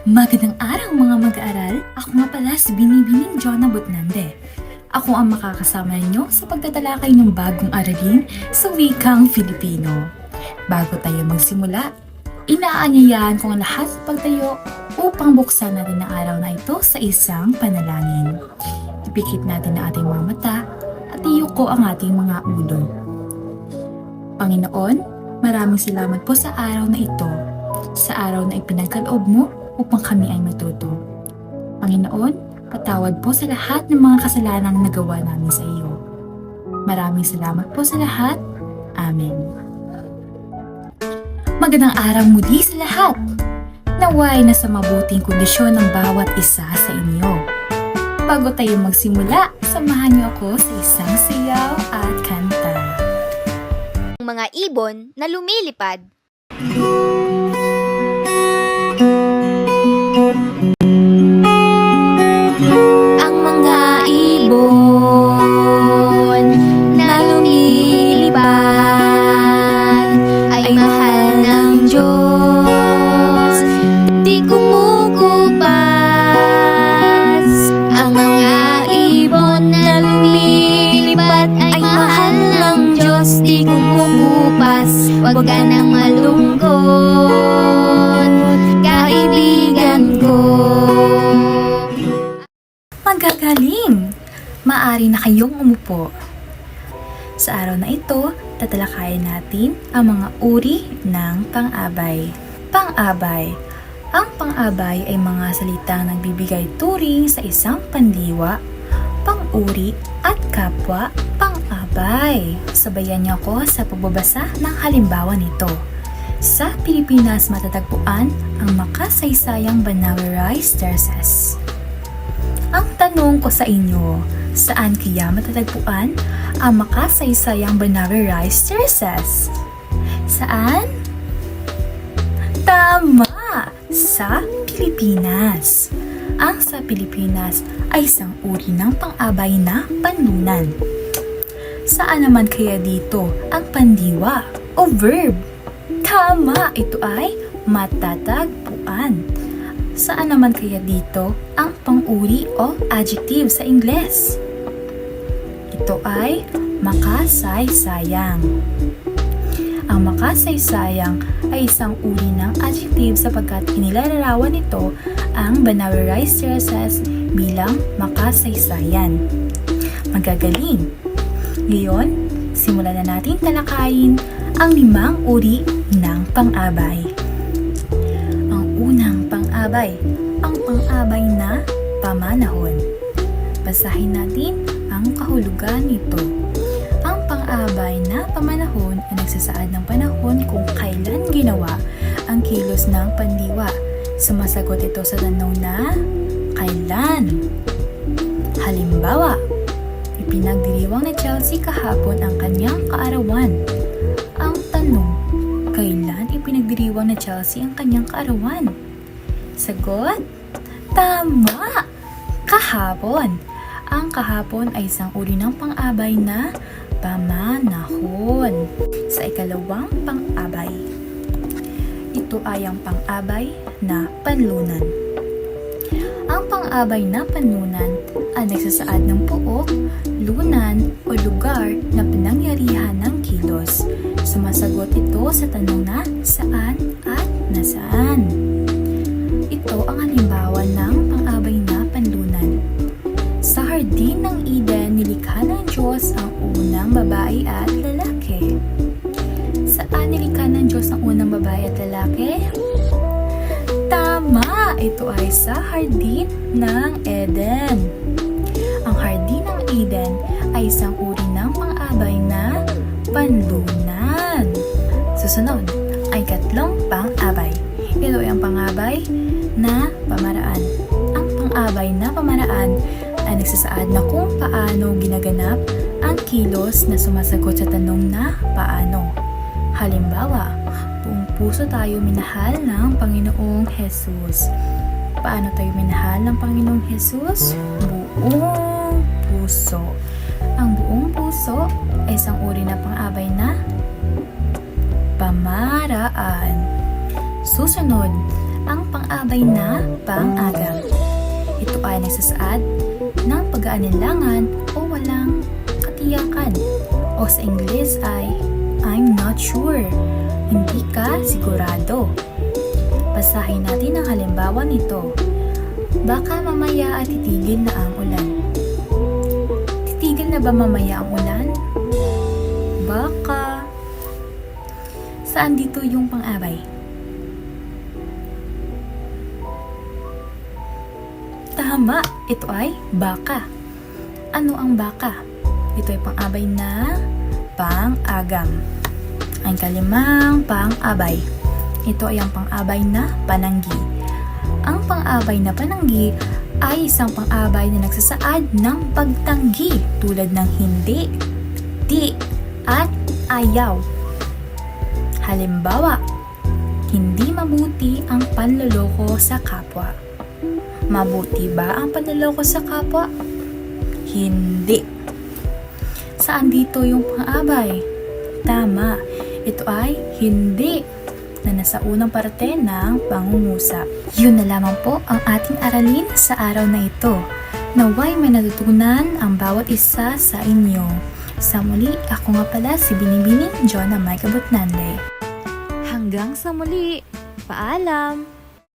Magandang araw mga mag-aaral. Ako nga pala si Binibining Jonah Butnande. Ako ang makakasama ninyo sa pagtatalakay ng bagong aralin sa wikang Filipino. Bago tayo magsimula, inaanyayahan ko ang lahat sa pagtayo upang buksan natin ang araw na ito sa isang panalangin. Ipikit natin ang ating mga mata at iyuko ang ating mga ulo. Panginoon, maraming salamat po sa araw na ito, sa araw na ipinagkaloob mo upang kami ay matuto. Panginoon, patawad po sa lahat ng mga kasalanang nagawa namin sa iyo. Maraming salamat po sa lahat. Amen. Magandang araw muli sa lahat. Naway na sa mabuting kondisyon ng bawat isa sa inyo. Bago tayo magsimula, samahan niyo ako sa isang sayaw at kanta. Mga ibon na lumilipad. Ang mga ibon na lumilipad ay mahal ng Diyos, di kumukupas. Ang mga ibon na lumilipad ay mahal ng Diyos, di kumukupas. Huwag ka nang malungkot, kaibigan ko. Magagaling! Maaari na kayong umupo. Sa araw na ito, tatalakayin natin ang mga uri ng pang-abay. Pang-abay. Ang pang-abay ay mga salitang nagbibigay turing sa isang pandiwa, pang-uri at kapwa pang-abay. Sabayan niyo ako sa pagbabasa ng halimbawa nito. Sa Pilipinas matatagpuan ang makasaysayang Banawerais Terces. Ang tanong ko sa inyo, saan kaya matatagpuan ang makasaysayang Banawerais Terces? Saan? Tama! Sa Pilipinas. Ang sa Pilipinas ay isang uri ng pang-abay na panlunan. Saan naman kaya dito ang pandiwa o verb? Tama! Ito ay matatagpuan. Saan naman kaya dito ang pang-uri o adjective sa Ingles? Ito ay makasaysayang. Ang makasaysayang ay isang uri ng adjective sapagkat inilalarawan nito ang Banawerais Terces bilang makasaysayan. Magagaling! Ngayon, simulan na natin talakayin ang 5 uri ng pang-abay. Ang unang pang-abay, ang pang-abay na pamanahon. Basahin natin ang kahulugan nito. Ang pang-abay na pamanahon ay nagsasaad ng panahon kung kailan ginawa ang kilos ng pandiwa. Sumasagot ito sa tanong na kailan. Halimbawa, ipinagdiriwang ni Chelsea kahapon ang kanyang kaarawan. Ang tanong, kailan ipinagdiriwang ni Chelsea ang kanyang kaarawan? Sagot, tama! Kahapon. Ang kahapon ay isang uri ng pang-abay na pamanahon. Sa ikalawang pang-abay, ito ay ang pang-abay na panlunan. Ang pang-abay na panlunan ay nagsasaad ng pook, lunan o lugar na pinangyarihan ng kilos. Sumasagot ito sa tanong na saan at nasaan. Ito ang halimbawa ng pang-abay na panlunan. Sa hardin ng Eden, nilikha ng Diyos ang unang babae at lalaki. Saan nilikha ng Diyos ang unang babae at lalaki? Tama! Ito ay sa hardin ng Eden. Ang hardin ng Eden ay isang uri ng pang-abay na panlunan. Susunod ay ikatlong pang-abay. Ito ay ang pang-abay na pamaraan. Ang pang-abay na pamaraan ay nagsasaad na kung paano ginaganap ang kilos na sumasagot sa tanong na paano. Halimbawa, buong puso tayo minahal ng Panginoong Jesus. Paano tayo minahal ng Panginoong Jesus? Buong puso. Ang buong puso ay isang uri na pang-abay na pamaraan. Susunod ang pang-abay na pang-agam. Ito ay nagsasaad ng pag-aalinlangan o walang katiyakan. O sa Ingles ay I'm not sure. Hindi ka sigurado. Basahin natin ang halimbawa nito. Baka mamaya at titigil na ang ulan. Titigil na ba mamaya ang ulan? Baka. Saan dito yung pang-abay? Tama, ito ay baka. Ano ang baka? Ito ay pang-abay na pang-agam. Ang kalimang pang-abay. Ito ay ang pang-abay na pananggi. Ang pang-abay na pananggi ay isang pang-abay na nagsasaad ng pagtanggi tulad ng hindi, di, at ayaw. Halimbawa, hindi mabuti ang panloloko sa kapwa. Mabuti ba ang panloloko sa kapwa? Hindi. Saan dito yung pang-abay? Tama, ito ay hindi na nasa unang parte ng pangungusap. Yun na lamang po ang ating aralin sa araw na ito. Naway may natutunan ang bawat isa sa inyo. Sa muli, ako nga pala si Binibining Jonah Micah Butnande. Hanggang sa muli. Paalam!